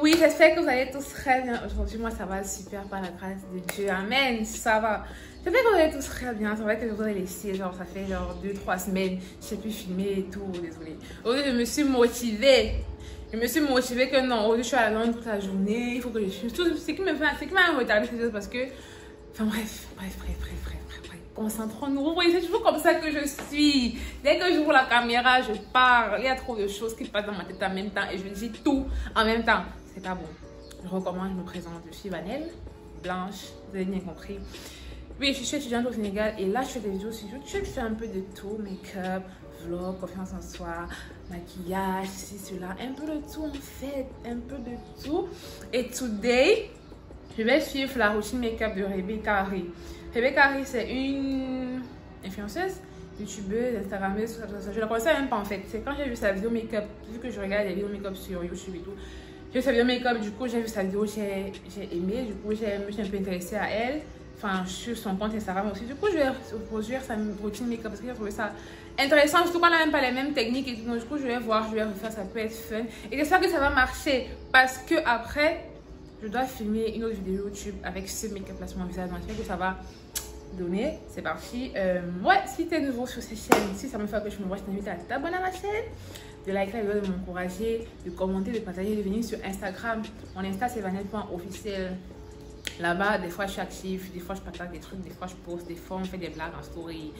oui, j'espère que vous allez tous très bien. Aujourd'hui, moi, ça va super par la grâce de Dieu. Amen, ça va. J'espère que vous allez tous très bien. C'est vrai que je vous ai laissé, genre, ça fait genre 2-3 semaines. Je sais plus filmer et tout, désolée. Aujourd'hui, je me suis motivée. Je me suis motivée que non, aujourd'hui, je suis à Londres toute la journée. Il faut que je filme. Tout ce qui m'a retardé, c'est parce que... Enfin, bref. Concentrons-nous. Vous voyez, c'est toujours comme ça que je suis. Dès que j'ouvre la caméra, je parle. Il y a trop de choses qui passent dans ma tête en même temps et je dis tout en même temps. C'est pas bon. Je recommence, je me présente. Je suis Vanelle, blanche, vous avez bien compris. Oui, je suis étudiante au Sénégal et là, je fais des vidéos sur YouTube. Je fais un peu de tout, make-up, vlog, confiance en soi, maquillage, ceci, cela. Un peu de tout en fait, un peu de tout. Et today, je vais suivre la routine make-up de Rebecca Harry. Rebecca Harry, c'est une influenceuse, youtubeuse, instagrammeuse, je ne la connaissais même pas en fait. C'est quand j'ai vu sa vidéo make-up, vu que je regarde les vidéos make-up sur YouTube et tout, j'ai vu sa vidéo make-up, du coup j'ai vu sa vidéo, j'ai aimé, du coup je me suis un peu intéressée à elle, enfin sur son compte Instagram aussi. Du coup je vais reproduire sa routine make-up parce que j'ai trouvé ça intéressant, surtout qu'on n'a même pas les mêmes techniques et tout. Donc du coup je vais voir, je vais refaire, ça peut être fun. Et j'espère que ça va marcher parce que après, je dois filmer une autre vidéo YouTube avec ce make-up là sur mon visage. Donc j'espère que ça va donner. C'est parti. Ouais, si tu es nouveau sur cette chaîne, si ça me fait que je me vois, je t'invite à t'abonner à la chaîne, de liker la vidéo, de m'encourager, de commenter, de partager, de venir sur Instagram. Mon Insta c'est vanelle.officiel. Là-bas, des fois je suis active, des fois je partage des trucs, des fois je poste, des fois on fait des blagues en story,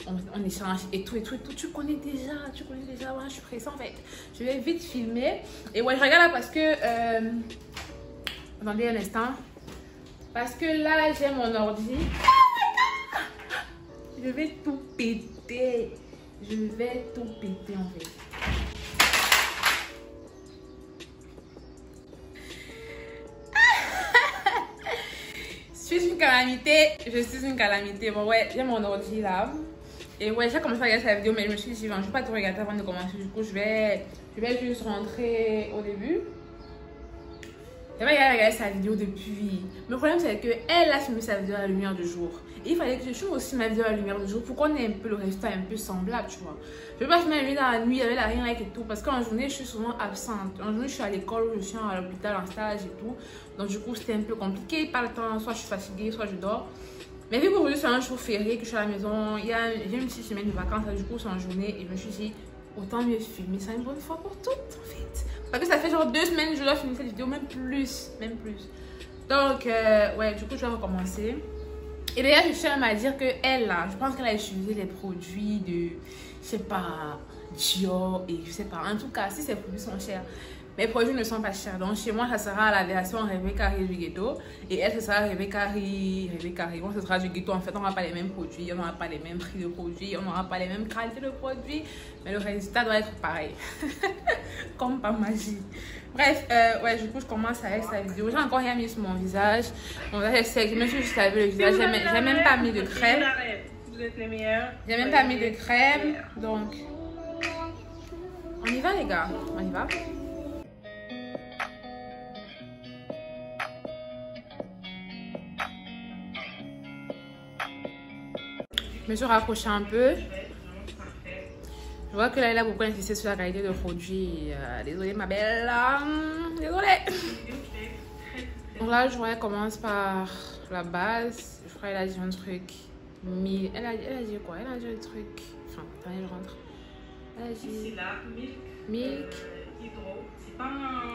on échange et tout. Tu connais déjà, ouais, je suis pressée en fait. Je vais vite filmer. Et ouais, je regarde là parce que attendez un instant. Parce que là, j'ai mon ordi. Je vais tout péter. Je vais tout péter en fait. Je suis une calamité. Je suis une calamité. Bon ouais, j'ai mon ordi là. Et ouais, j'ai commencé à regarder sa vidéo, mais je me suis dit, je ne vais pas tout regarder avant de commencer. Du coup, je vais juste rentrer au début. J'avais regardé sa vidéo depuis. Le problème, c'est qu'elle a filmé sa vidéo à la lumière du jour. Et il fallait que je filme aussi ma vidéo à la lumière du jour pour qu'on ait un peu le résultat un peu semblable, tu vois. Je ne vais pas filmer la vidéo dans la nuit avec la ring light et tout. Parce qu'en journée, je suis souvent absente. En journée, je suis à l'école, je suis à l'hôpital en stage et tout. Donc, du coup, c'était un peu compliqué. Pas le temps, soit je suis fatiguée, soit je dors. Mais vu qu'aujourd'hui, c'est un jour férié, que je suis à la maison, j'ai une petite semaine de vacances, du coup, c'est en journée. Et je me suis dit, autant mieux filmer ça une bonne fois pour toutes, en fait. Parce que ça fait genre 2 semaines que je dois filmer cette vidéo, même plus. Donc, ouais, du coup, je vais recommencer. Et d'ailleurs, je tiens à dire que elle, là, je pense qu'elle a utilisé les produits de, je sais pas, Dior et je sais pas. En tout cas, si ces produits sont chers, mes produits ne sont pas chers. Donc, chez moi, ça sera la version Rebecca Harry du ghetto. Et elle, ce sera Rebecca Harry. Bon, ce sera du ghetto. En fait, on n'aura pas les mêmes produits, on n'aura pas les mêmes prix de produits, on n'aura pas les mêmes qualités de produits. Mais le résultat doit être pareil. Comme par magie. Bref, ouais, du coup, je commence avec sa vidéo. J'ai encore rien mis sur mon visage. Mon visage est sec. Je me suis juste lavé le visage. J'ai même pas mis de crème. Vous êtes les meilleurs. J'ai même pas mis de crème. Donc, on y va, les gars. On y va. Je me suis rapprochée un peu. Je vois que là, il a beaucoup insisté sur la qualité de produit. Désolée, ma belle. Désolée. Donc là, je vois qu'elle commence par la base. Je crois qu'elle a dit un truc. Elle a dit quoi? Elle a dit un truc. Enfin, attendez, je rentre. Elle a dit.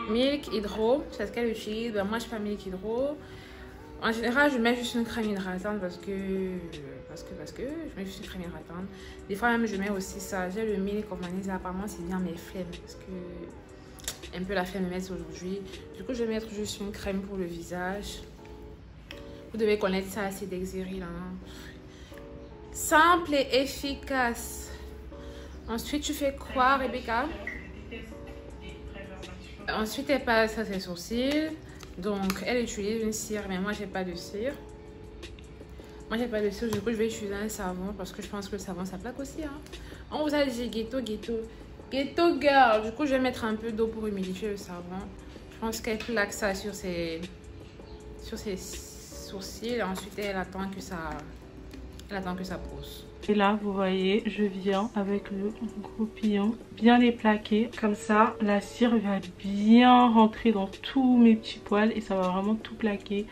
Milk hydro. C'est ce qu'elle utilise. Ben, moi, je fais Milk hydro. En général, je mets juste une crème hydratante parce que je mets juste une crème hydratante. Des fois même, je mets aussi ça. J'ai le Milk of Vanessa. Apparemment, c'est bien mes flemmes parce que un peu la flemme me mettre aujourd'hui. Du coup, je vais mettre juste une crème pour le visage. Vous devez connaître ça, c'est d'Exiri là. Simple et efficace. Ensuite, tu fais quoi, Rebecca? Ensuite, elle passe à ses sourcils. Donc, elle utilise une cire, mais moi, j'ai pas de cire. Du coup, je vais utiliser un savon parce que je pense que le savon, ça plaque aussi. Hein. On vous a dit ghetto girl. Du coup, je vais mettre un peu d'eau pour humidifier le savon. Je pense qu'elle plaque ça sur ses sourcils. Et ensuite, elle attend que ça Elle attend que ça pousse. Et là, vous voyez, je viens avec le gros pilon, bien les plaquer. Comme ça, la cire va bien rentrer dans tous mes petits poils et ça va vraiment tout plaquer.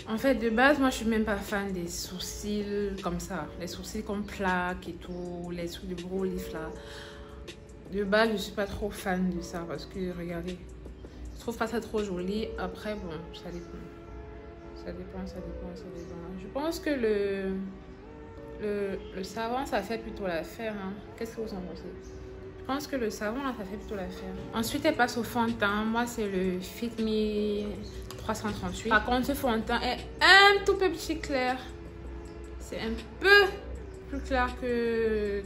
En fait, de base, moi, je suis même pas fan des sourcils comme ça. Les sourcils qu'on plaque et tout, les trucs de gros lifts là. De base, je suis pas trop fan de ça parce que, regardez, je trouve pas ça trop joli. Après, bon, ça dépend. Ça dépend. Je pense que le savon, ça fait plutôt l'affaire. Hein. Qu'est-ce que vous en pensez? Je pense que le savon, là, ça fait plutôt l'affaire. Ensuite, elle passe au fond de teint. Moi, c'est le Fit Me 338. Par contre, ce fond de teint est un tout petit clair. C'est un peu plus clair que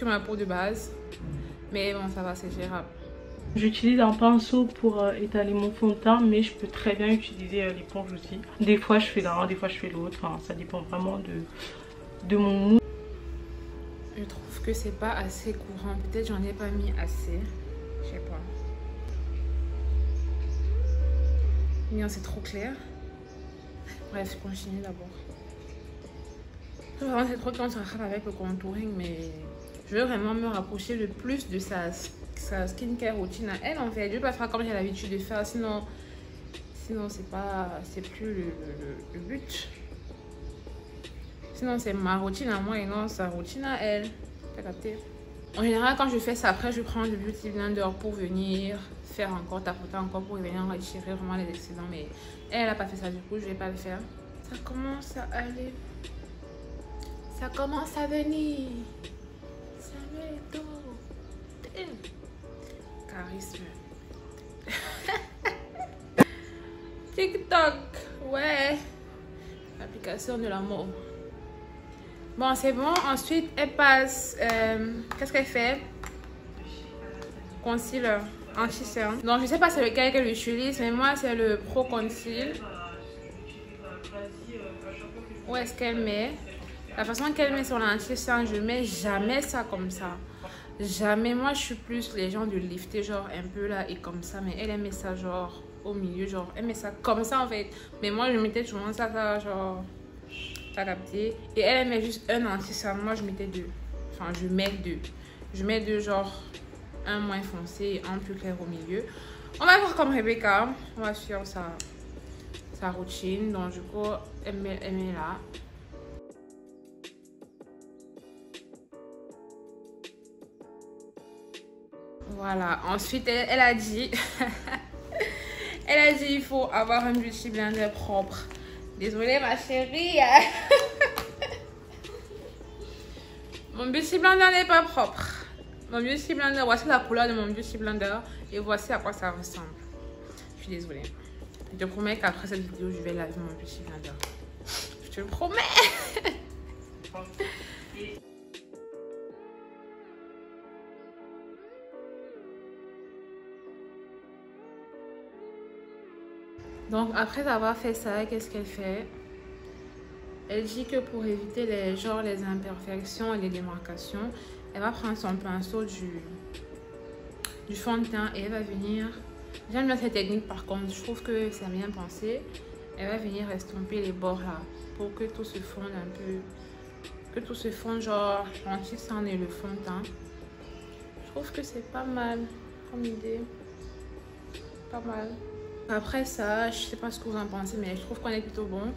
ma peau de base. Mais bon, ça va, c'est gérable. J'utilise un pinceau pour étaler mon fond de teint, mais je peux très bien utiliser l'éponge aussi. Des fois, je fais l'un, des fois, je fais l'autre. Enfin, ça dépend vraiment de mon mood. Je trouve que c'est pas assez courant. Peut-être j'en ai pas mis assez. Je sais pas. Mais c'est trop clair. Bref, je continue d'abord. Vraiment, c'est trop concentré avec le contouring, mais je veux vraiment me rapprocher le plus de sa skincare routine à elle en fait. Je vais pas faire comme j'ai l'habitude de faire, sinon c'est plus le but. Sinon c'est ma routine à moi et non sa routine à elle. T'as capté? En général quand je fais ça, après je prends le beauty blender pour venir faire encore, tapoter encore pour venir retirer vraiment les excédents, mais elle a pas fait ça, du coup je vais pas le faire. Ça commence à aller, ça commence à venir. Ça met tout. Charisme. TikTok, ouais. L'application de l'amour. Bon, c'est bon. Ensuite, elle passe. Qu'est-ce qu'elle fait? Concealer anti-cerne. Donc, je sais pas c'est lequel qu'elle utilise, mais moi, c'est le Pro Conceal. Où est-ce qu'elle met? La façon qu'elle met sur l'anti-cerne, je mets jamais ça comme ça. Jamais. Moi, je suis plus les gens de lifter, genre un peu là et comme ça. Mais elle met ça genre au milieu, genre elle met ça comme ça en fait. Mais moi, je mettais toujours ça genre. T'as capté? Et elle met juste un anti-cerne. Moi, je mettais deux. Enfin, je mets deux. Je mets deux, genre un moins foncé et un plus clair au milieu. On va faire comme Rebecca. On va suivre sa routine. Donc, du coup, elle met là. Voilà. Ensuite, elle a dit... elle a dit il faut avoir un beauty blender propre. Désolée ma chérie. Mon beauty blender n'est pas propre. Mon beauty blender, voici la couleur de mon beauty blender. Et voici à quoi ça ressemble. Je suis désolée. Je te promets qu'après cette vidéo, je vais laver mon beauty blender. Je te le promets. Donc après avoir fait ça, qu'est-ce qu'elle fait? Elle dit que pour éviter les imperfections et les démarcations, elle va prendre son pinceau du fond de teint et elle va venir... J'aime bien cette technique par contre, je trouve que c'est bien pensé. Elle va venir estomper les bords là pour que tout se fonde un peu. Que tout se fonde genre l'anti-cerne et le fond de teint. Je trouve que c'est pas mal comme idée. Pas mal. Après ça, je sais pas ce que vous en pensez, mais je trouve qu'on est plutôt bon.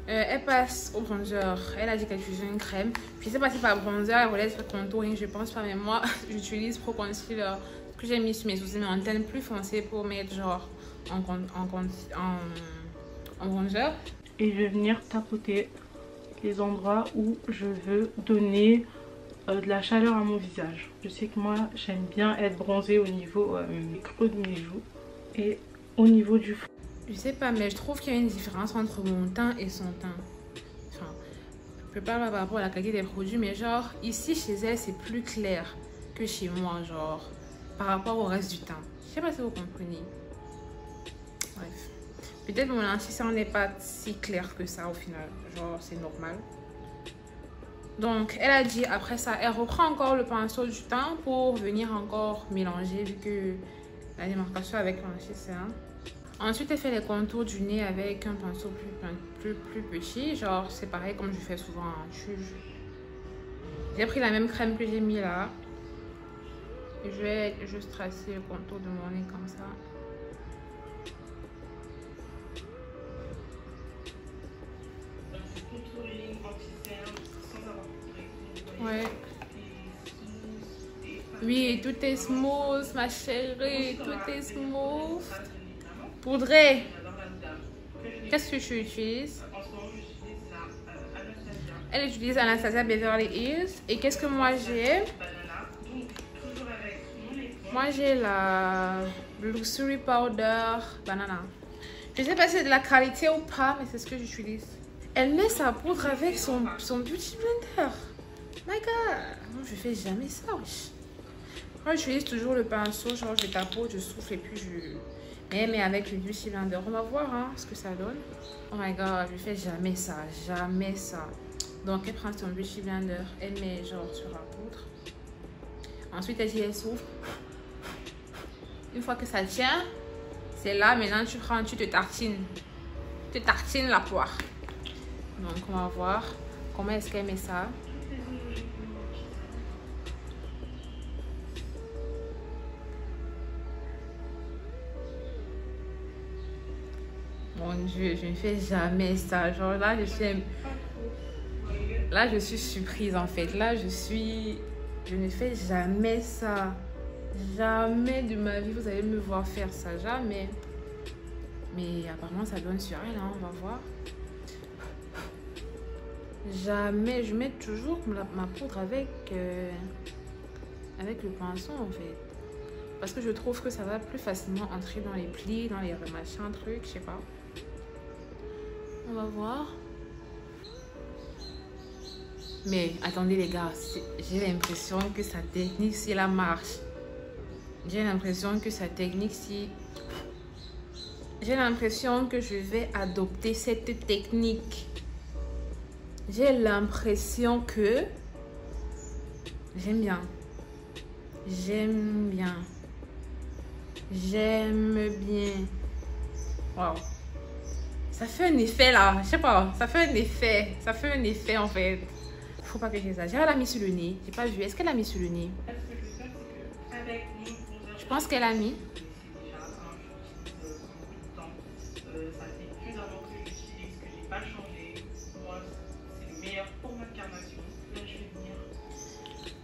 Elle passe au bronzer. Elle a dit qu'elle utilisait une crème. Je sais pas si par bronzer, elle voulait être contouring, je pense pas. Mais moi, j'utilise Pro Concealer que j'ai mis sur mes sourcils, mais en teint plus foncé pour mettre genre en bronzer. Et je vais venir tapoter les endroits où je veux donner de la chaleur à mon visage. Je sais que moi, j'aime bien être bronzée au niveau des creux de mes joues et au niveau du front. Je sais pas, mais je trouve qu'il y a une différence entre mon teint et son teint. Enfin, je peux pas par rapport à la qualité des produits, mais genre, ici chez elle, c'est plus clair que chez moi, genre, par rapport au reste du teint. Je sais pas si vous comprenez. Bref. Peut-être mon anti-cerne n'est pas si clair que ça au final. Genre, c'est normal. Donc, elle a dit, après ça, elle reprend encore le pinceau du teint pour venir encore mélanger, vu que la démarcation avec l'anti-cerne. Ensuite, elle fait les contours du nez avec un pinceau plus petit. Genre, c'est pareil comme je fais souvent. Hein. J'ai pris la même crème que j'ai mis là. Et je vais juste tracer le contour de mon nez comme ça. Ouais. Oui, tout est smooth, ma chérie. Tout est smooth. Poudré. Qu'est-ce que tu utilises? Elle utilise Anastasia Beverly Hills. Et qu'est-ce que moi j'ai? Moi j'ai la Luxury Powder Banana. Je sais pas si c'est de la qualité ou pas, mais c'est ce que j'utilise. Elle met sa poudre avec son Beauty Blender. My God. Moi je fais jamais ça. Moi j'utilise toujours le pinceau, genre je tapote, je souffle et puis je... Mais avec le Beauty Blender, on va voir hein, ce que ça donne. Oh my God, je fais jamais ça, jamais ça. Donc elle prend son Beauty Blender, elle met genre sur la poudre. Ensuite elle dit elle souffle. Une fois que ça tient, c'est là maintenant tu prends, tu te tartines. Tu te tartines la poire. Donc on va voir comment est-ce qu'elle met ça. Mon Dieu, je ne fais jamais ça. Genre là, je suis surprise en fait. Là, je ne fais jamais ça. Jamais de ma vie, vous allez me voir faire ça. Jamais. Mais apparemment, ça donne sur elle. Hein, on va voir. Jamais. Je mets toujours ma poudre avec le pinceau en fait. Parce que je trouve que ça va plus facilement entrer dans les plis, dans les machins, trucs, je sais pas. On va voir. Mais attendez les gars, j'ai l'impression que sa technique, si la marche. J'ai l'impression que sa technique, si... J'ai l'impression que je vais adopter cette technique. J'ai l'impression que... J'aime bien. J'aime bien. J'aime bien. Waouh. Ça fait un effet là. Je sais pas. Ça fait un effet. Ça fait un effet en fait. Faut pas que j'exagère. Elle a mis sur le nez. J'ai pas vu. Est-ce qu'elle a mis sur le nez? Je pense qu'elle a mis.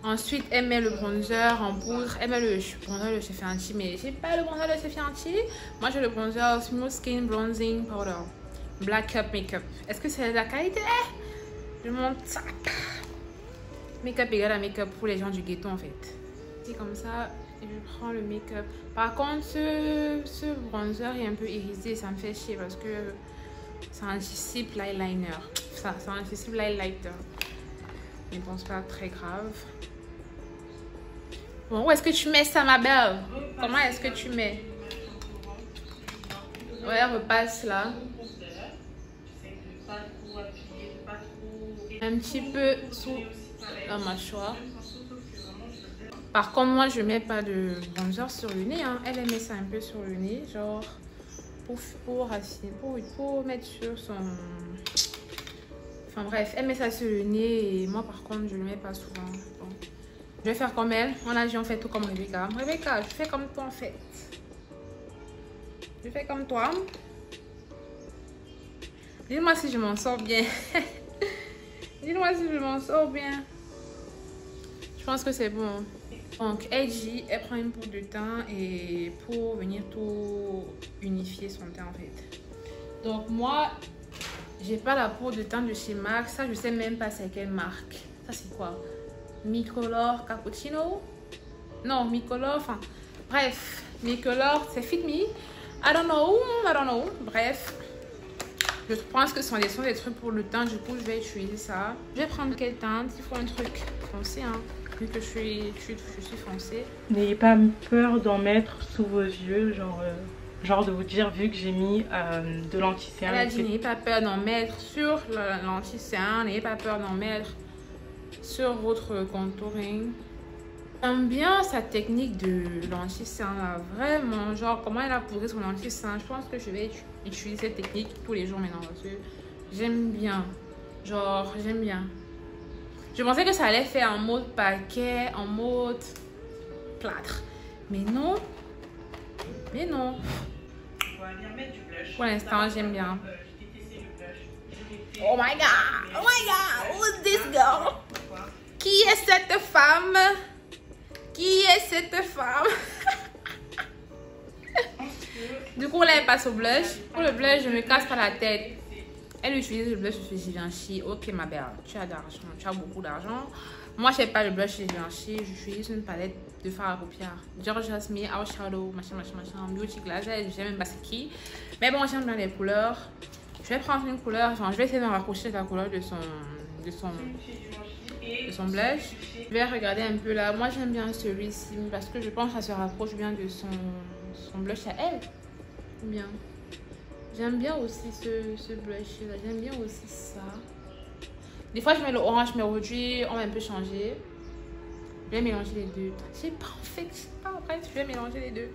Ensuite, elle met le bronzer en poudre. Elle met le bronzer de chez Fenty. Mais j'ai pas le bronzer de chez Fenty. Moi, j'ai le bronzer Smooth Skin Bronzing Powder. Black Up Makeup. Est-ce que c'est de la qualité? Je monte ça. Make-up égale à make-up pour les gens du ghetto en fait. C'est comme ça. Et je prends le make-up. Par contre, ce bronzer est un peu irisé. Ça me fait chier parce que ça anticipe l'eyeliner. Ça anticipe l'highlighter. Mais bon, c'est pas très grave. Bon, où est-ce que tu mets ça, ma belle? Comment est-ce que tu mets? Ouais, elle repasse là. Un petit peu sous la mâchoire. Par contre, moi, je mets pas de bronzer sur le nez. Hein. Elle met ça un peu sur le nez, genre pour mettre sur son... Enfin bref, elle met ça sur le nez et moi, par contre, je le mets pas souvent. Bon. Je vais faire comme elle. On a dit on fait tout comme Rebecca. Rebecca, je fais comme toi en fait. Je fais comme toi. Dis-moi si je m'en sors bien. Dis-moi si je m'en sors bien. Je pense que c'est bon. Donc, elle dit, elle prend une poudre de teint et pour venir tout unifier son teint en fait. Donc, moi, j'ai pas la poudre de teint de chez MAC. Ça, je sais même pas c'est quelle marque. Ça, c'est quoi? Micolor Cappuccino? Non, Micolor, enfin, bref. Micolor, c'est Fit Me. I don't know. Bref. Je pense que ce sont des trucs pour le teint. Du coup, je vais utiliser ça. Je vais prendre quelle teinte? Il faut un truc foncé, hein. Vu que je suis foncée. N'ayez pas peur d'en mettre sous vos yeux. Genre de vous dire, vu que j'ai mis de l'anti-cerne. Elle a dit, n'ayez pas peur d'en mettre sur l'anti-cerne. N'ayez pas peur d'en mettre sur votre contouring. J'aime bien sa technique de l'anti-sein là, vraiment, genre comment elle a posé son anti-sein. Je pense que je vais utiliser cette technique tous les jours maintenant parce que j'aime bien, genre j'aime bien. Je pensais que ça allait faire en mode paquet, en mode plâtre, mais non, mais non. On va venir mettre du blush. Pour l'instant, j'aime bien. J'ai testé le blush. Oh my god, who's this girl? Qui est cette femme? Qui est cette femme? Du coup, là, elle passe au blush. Pour le blush, je me casse pas la tête. Elle utilise le blush de Givenchy. Ok, ma belle, tu as d'argent, tu as beaucoup d'argent. Moi, je n'ai pas le blush de Givenchy. J'utilise une palette de fard à paupières. Georgia Smith, Eyeshadow, machin, Beauty Glass. Je ne sais même pas c'est qui. Mais bon, j'aime bien les couleurs. Je vais prendre une couleur. Enfin, je vais essayer de me rapprocher de la couleur de son blush. Je vais regarder un peu là. Moi, j'aime bien celui-ci parce que je pense que ça se rapproche bien de son blush à elle. Bien. J'aime bien aussi ce blush là. J'aime bien aussi ça. Des fois, je mets le orange, mais aujourd'hui, on va un peu changer. Je vais mélanger les deux. J'ai pas en fait, c'est pas vrai. Je vais mélanger les deux.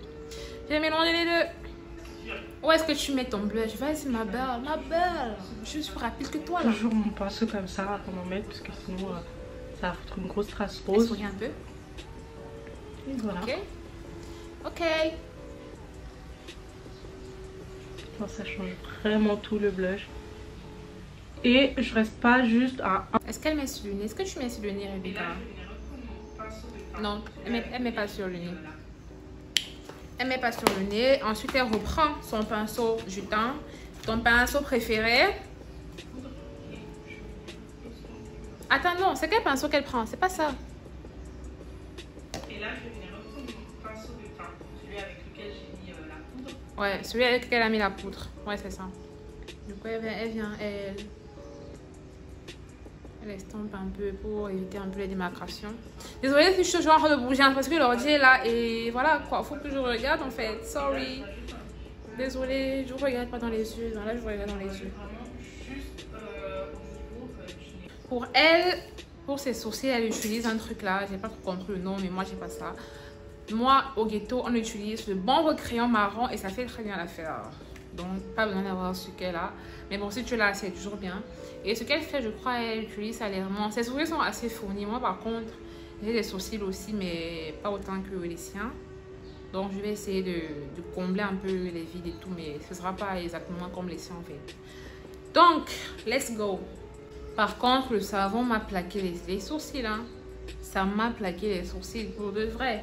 Je vais mélanger les deux. Où est-ce que tu mets ton blush? Vas-y, ma belle, ma belle. Je suis plus rapide que toi là. Toujours mon pinceau comme ça avant d'en mettre parce que sinon ça va foutre une grosse trace rose. Souris un peu. Et voilà. Ok. Ok. Enfin, ça change vraiment tout le blush. Et je reste pas juste à un. Est-ce qu'elle met sur le nez? Est-ce que tu mets sur le nez, Rebecca? Non, elle met pas sur le nez. Elle met pas sur le nez. Ensuite, elle reprend son pinceau jutant. Ton pinceau préféré. Attends, non, c'est quel pinceau qu'elle prend? C'est pas ça. Et là, je vais venir reprendre mon pinceau de teint, celui avec lequel j'ai mis la poudre. Ouais, celui avec lequel elle a mis la poudre. Ouais, c'est ça. Du coup, elle estompe un peu pour éviter un peu les démarcations. Désolée si je suis toujours en train de bouger parce que l'ordi est là et voilà quoi. Faut que je regarde en fait. Sorry. Désolée, je ne regarde pas dans les yeux. Non, là, je regarde dans les yeux. Juste au niveau du nez. Pour elle, pour ses sourcils, elle utilise un truc là. J'ai pas trop compris le nom, mais moi, j'ai pas ça. Moi, au ghetto, on utilise le bon crayon marron et ça fait très bien l'affaire. Donc, pas besoin d'avoir ce qu'elle a. Mais bon, si tu l'as, c'est toujours bien. Et ce qu'elle fait, je crois, elle utilise allèrement. Ses sourcils sont assez fournis. Moi, par contre, j'ai des sourcils aussi, mais pas autant que les siens. Donc, je vais essayer de combler un peu les vides et tout, mais ce ne sera pas exactement comme les siens, en fait. Donc, let's go. Par contre, le savon m'a plaqué les sourcils. Hein. Ça m'a plaqué les sourcils pour de vrai.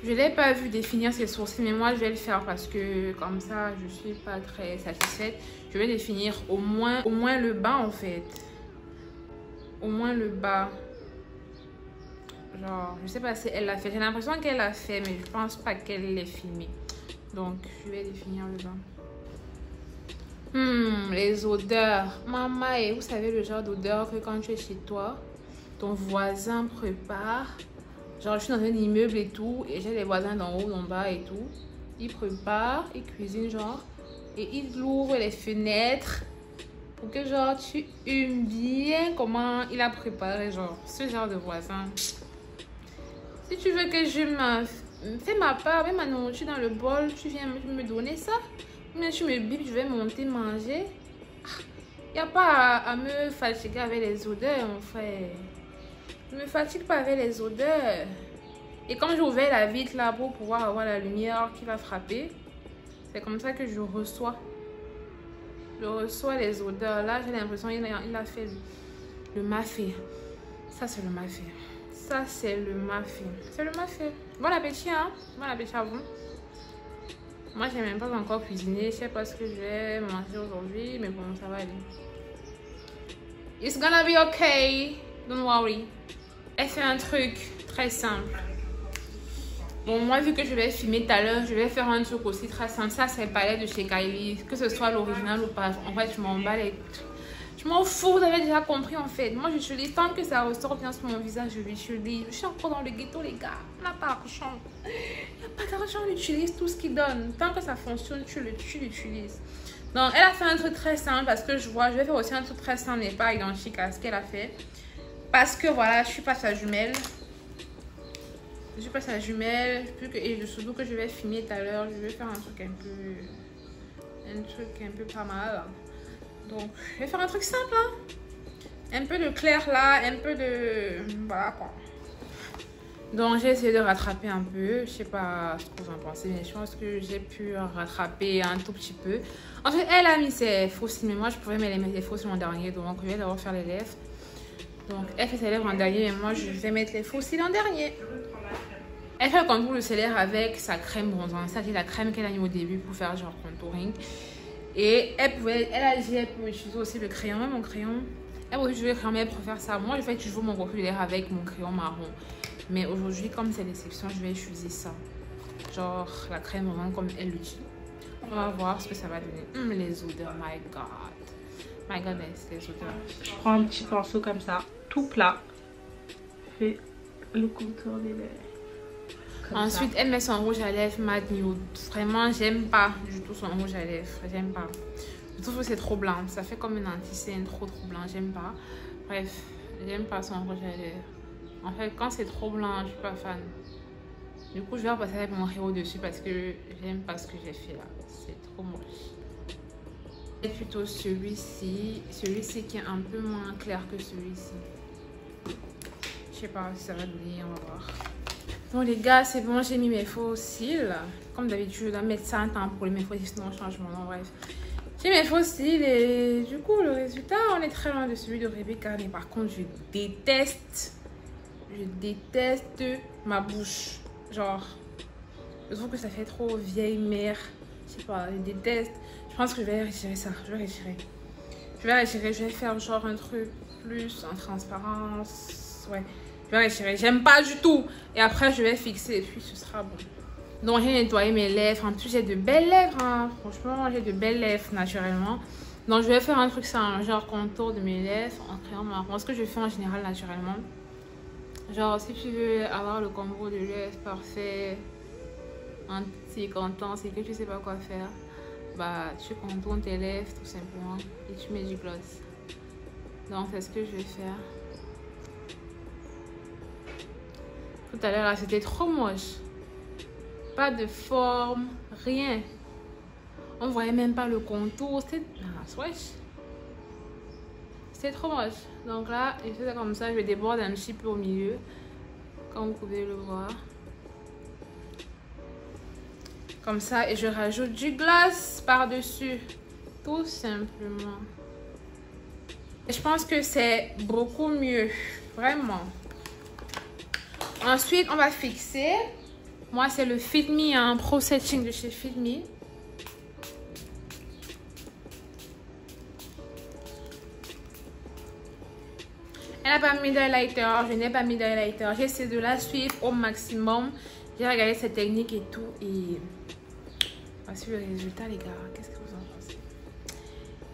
Je ne l'ai pas vu définir ses sourcils, mais moi je vais le faire parce que comme ça je suis pas très satisfaite. Je vais définir au moins le bas en fait. Au moins le bas. Genre, je sais pas si elle l'a fait. J'ai l'impression qu'elle l'a fait, mais je pense pas qu'elle l'ait filmé. Donc je vais définir le bas. Les odeurs. Maman, et vous savez le genre d'odeur que quand tu es chez toi, ton voisin prépare. Genre, je suis dans un immeuble et tout, et j'ai les voisins d'en haut, d'en bas et tout. Ils préparent, ils cuisinent, genre, et ils ouvrent les fenêtres pour que, genre, tu humes bien comment il a préparé, genre, ce genre de voisin. Si tu veux que je fais ma part, mets ma nourriture dans le bol, tu viens me donner ça. Mais tu me bipes, je vais monter manger. Il n'y a pas à me fatiguer avec les odeurs, mon frère. Je me fatigue pas avec les odeurs. Et quand j'ouvre la vitre là pour pouvoir avoir la lumière qui va frapper, c'est comme ça que je reçois. Je reçois les odeurs. Là, j'ai l'impression qu'il a fait le mafé. Ça, c'est le mafé. Ça, c'est le mafé. C'est le mafé. Bon appétit, hein? Bon appétit à vous. Moi, j'ai même pas encore cuisiné. Je sais pas ce que je vais manger aujourd'hui, mais bon, ça va aller. It's gonna be okay. Don't worry. Elle fait un truc très simple. Bon, moi, vu que je vais filmer tout à l'heure, je vais faire un truc aussi très simple. Ça, c'est le palette de chez Kylie. Que ce soit l'original ou pas. En fait, je m'en bats les... Je m'en fous, vous avez déjà compris en fait. Moi j'utilise, tant que ça ressort bien sur mon visage, je l'utilise. Je suis encore dans le ghetto les gars, on n'a pas d'argent. Il n'y a pas d'argent, on utilise tout ce qu'il donne. Tant que ça fonctionne, tu l'utilises. Donc elle a fait un truc très simple parce que je vais faire aussi un truc très simple mais pas identique à ce qu'elle a fait. Parce que voilà, je suis pas sa jumelle. Je suis pas sa jumelle. Et surtout que je vais filmer tout à l'heure, je vais faire un truc un peu pas mal. Donc, je vais faire un truc simple, hein. Un peu de clair là, un peu de... Voilà quoi. Donc, j'ai essayé de rattraper un peu. Je sais pas ce que vous en pensez, mais je pense que j'ai pu rattraper un tout petit peu. Ensuite, elle a mis ses faux cils, mais moi, je pouvais mettre les faux cils en dernier. Donc, je vais d'abord faire les lèvres. Donc, elle fait ses lèvres en dernier, mais moi, je vais mettre les faux cils en dernier. Elle fait le contour de ses lèvres avec sa crème bronzante. Ça, c'est la crème qu'elle a mis au début pour faire genre contouring. Et elle a dit elle peut utiliser aussi le crayon, même mon crayon. Elle peut utiliser le crayon, mais elle préfère ça. Moi, je fais toujours mon reflet de lèvres avec mon crayon marron. Mais aujourd'hui, comme c'est l'exception, je vais utiliser ça. Genre la crème marron comme elle l'utilise. On va voir ce que ça va donner. Les odeurs, my god. My goodness, les odeurs. Je prends un petit pinceau comme ça, tout plat. Je fais le contour des lèvres. Ensuite, elle met son rouge à lèvres matte nude. Vraiment, j'aime pas du tout son rouge à lèvres. J'aime pas. Je trouve que c'est trop blanc. Ça fait comme une anti-scène trop blanc. J'aime pas. Bref, j'aime pas son rouge à lèvres. En fait, quand c'est trop blanc, je suis pas fan. Du coup, je vais repasser avec mon héros dessus parce que j'aime pas ce que j'ai fait là. C'est trop moche. Et plutôt celui-ci. Celui-ci qui est un peu moins clair que celui-ci. Je sais pas si ça va donner. On va voir. Bon les gars, c'est bon, j'ai mis mes faux cils. Comme d'habitude, je dois mettre ça un temps pour mes faux cils, sinon changement. Non, bref. J'ai mes faux cils et du coup, le résultat, on est très loin de celui de Rebecca. Mais par contre, je déteste ma bouche. Genre, je trouve que ça fait trop vieille mère. Je sais pas, je déteste. Je pense que je vais retirer ça. Je vais retirer. Je vais faire genre un truc plus en transparence. Ouais. Je vais retirer. J'aime pas du tout. Et après, je vais fixer et puis ce sera bon. Donc, j'ai nettoyé mes lèvres. En plus, j'ai de belles lèvres. Hein. Franchement, j'ai de belles lèvres naturellement. Donc, je vais faire un truc, c'est un genre contour de mes lèvres en créant marron. Ce que je fais en général naturellement. Genre, si tu veux avoir le combo de lèvres parfait, anti-content, c'est que tu sais pas quoi faire. Bah, tu contournes tes lèvres tout simplement et tu mets du gloss. Donc, c'est ce que je vais faire. Tout à l'heure, c'était trop moche. Pas de forme, rien. On voyait même pas le contour. C'était trop moche. Donc là, je fais ça comme ça. Je déborde un petit peu au milieu. Comme vous pouvez le voir. Comme ça. Et je rajoute du gloss par-dessus. Tout simplement. Et je pense que c'est beaucoup mieux. Vraiment. Ensuite, on va fixer. Moi, c'est le Fit Me, un Pro Setting de chez Fit Me. Elle n'a pas mis d'highlighter, je n'ai pas mis d'highlighter. J'ai essayé de la suivre au maximum. J'ai regardé cette technique et tout. Et voici le résultat, les gars. Qu'est-ce que vous en pensez?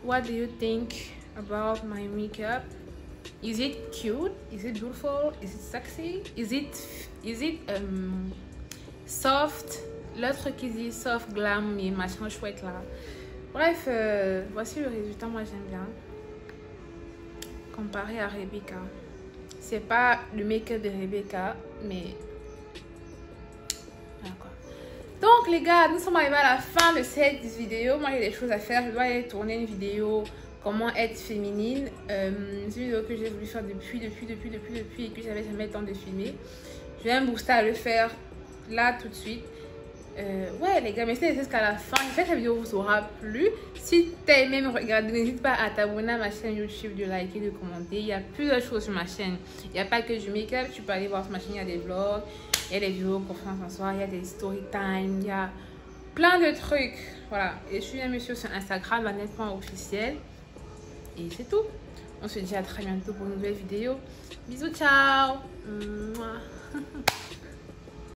What do you think about my makeup? Is it cute? Is it beautiful? Is it sexy? Is it soft? L'autre qui dit soft, glam et machin chouette là. Bref, voici le résultat. Moi j'aime bien. Comparé à Rebecca. C'est pas le make-up de Rebecca, mais voilà quoi. Donc les gars, nous sommes arrivés à la fin de cette vidéo. Moi j'ai des choses à faire. Je dois aller tourner une vidéo. Comment être féminine. C'est une vidéo que j'ai voulu faire depuis et que j'avais jamais le temps de filmer. Je vais me booster à le faire là tout de suite. Ouais les gars, mais c'est jusqu'à la fin. J'espère que la vidéo vous aura plu. Si t'as aimé me regarder, n'hésite pas à t'abonner à ma chaîne YouTube, de liker, de commenter. Il y a plusieurs choses sur ma chaîne. Il n'y a pas que du make-up. Tu peux aller voir sur ma chaîne, il y a des vlogs, il y a des vidéos confiance en soi, il y a des story time, il y a plein de trucs. Voilà. Et je suis même sur Instagram, vanette.officiel. Et c'est tout. On se dit à très bientôt pour une nouvelle vidéo. Bisous, ciao. Mouah.